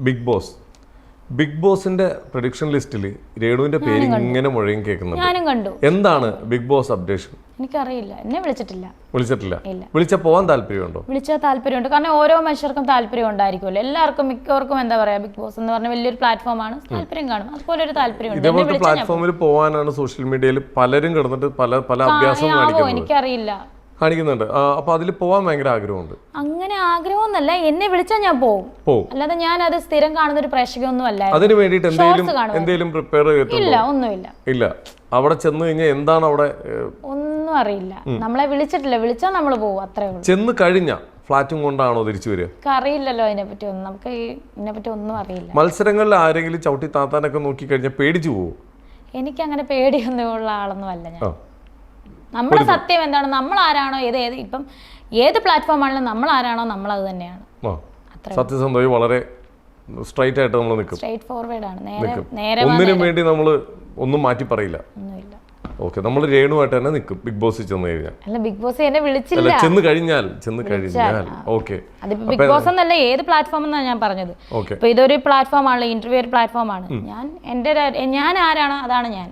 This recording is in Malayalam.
ബിഗ് ബോസിന്റെ പ്രൊഡിക്ഷൻ ലിസ്റ്റിൽ രേണുവിന്റെ പേര് ഇങ്ങനെ മുഴയും കേൾക്കുന്നുണ്ട്. എന്താണ് ബിഗ് ബോസ് അപ്ഡേഷൻ? എനിക്കറിയില്ല, എന്നെ വിളിച്ചിട്ടില്ല. വിളിച്ചാൽ പോകാൻ താല്പര്യമുണ്ടോ? വിളിച്ചാൽ താല്പര്യമുണ്ട്, കാരണം ഓരോ മനുഷ്യർക്കും താല്പര്യം ഉണ്ടായിരിക്കുമല്ലോ. എല്ലാവർക്കും മിക്കവർക്കും എന്താ പറയാ, ബിഗ് ബോസ് എന്ന് പറഞ്ഞ വലിയൊരു പ്ലാറ്റ്ഫോമാണ്, താല്പര്യം കാണും. അതുപോലെ ഒരു താല്പര്യം ഇതേപോലത്തെ പ്ലാറ്റ്ഫോമിൽ പോകാനാണ് സോഷ്യൽ മീഡിയയിൽ പലരും കിടന്നിട്ട് പല അഭ്യാസം എനിക്കറിയില്ല കാണിക്കുന്നുണ്ട്. അപ്പൊ അതിൽ പോകാൻ ഭയങ്കര ആഗ്രഹമുണ്ട്. അങ്ങനെ ആഗ്രഹമൊന്നല്ല, എന്നെ വിളിച്ചാൽ ഞാൻ പോകും. അല്ലാതെ ഞാൻ അത് സ്ഥിരം കാണുന്ന ഒരു പ്രേക്ഷകയൊന്നും അല്ല. അതിന് വേണ്ടിയിട്ട് എന്തെങ്കിലും പ്രിപ്പയർ ഇല്ല, ഒന്നുമില്ല. ഇല്ല, അവിടെ ചെന്ന് കഴിഞ്ഞാൽ എന്താണ് അവിടെ ഒന്നും അറിയില്ല. നമ്മളെ വിളിച്ചിട്ടില്ല, വിളിച്ചാൽ നമ്മൾ പോകും, അത്രേ ഉള്ളൂ. ചെന്ന് കഴിഞ്ഞ ഫ്ലാറ്റും കൊണ്ടാണോ തിരിച്ചു വരിക? അറിയില്ലല്ലോ അതിനെപ്പറ്റി ഒന്നും, നമുക്ക് ഇതിനെപ്പറ്റി ഒന്നും അറിയില്ല. മത്സരങ്ങളിൽ ആരെങ്കിലും ചവിട്ടി താത്താനൊക്കെ നോക്കി കഴിഞ്ഞാൽ പേടിച്ചു പോകും? എനിക്ക് അങ്ങനെ പേടിയൊന്നും ഉള്ള ആളൊന്നും അല്ല ഞാൻ. നമ്മുടെ സത്യം എന്താണ്, നമ്മൾ ആരാണോ, ഇപ്പം ഏത് പ്ലാറ്റ്ഫോം ആണെങ്കിലും നമ്മൾ ആരാണോ നമ്മൾ അത് തന്നെയാണ്. സത്യസന്ധമായി വളരെ സ്ട്രൈറ്റ് ആയിട്ട് നമ്മൾ നിൽക്കും. സ്ട്രൈറ്റ് ഫോർവേഡ് ആണ്. നേരെ ഒന്നിനും വേണ്ടി നമ്മൾ ഒന്നും മാറ്റി പറയില്ല. ഓക്കെ, നമ്മൾ രേണുവായിട്ട് തന്നെ നിൽക്കും ബിഗ് ബോസിൽ ചെന്ന് കഴിഞ്ഞാൽ. അല്ല, ബിഗ് ബോസ് എന്നെ വിളിച്ചില്ല. ചെന്ന് കഴിഞ്ഞാൽ ഓക്കെ. അതിപ്പോ ബിഗ് ബോസ് എന്നല്ല, ഏത് പ്ലാറ്റ്ഫോം എന്നാണ് ഞാൻ പറഞ്ഞത്. ഇപ്പൊ ഇതൊരു പ്ലാറ്റ്ഫോം ആണല്ലോ, ഇന്റർവ്യൂ ഒരു പ്ലാറ്റ്ഫോം ആണ്. ഞാൻ ആരാണോ അതാണ് ഞാൻ.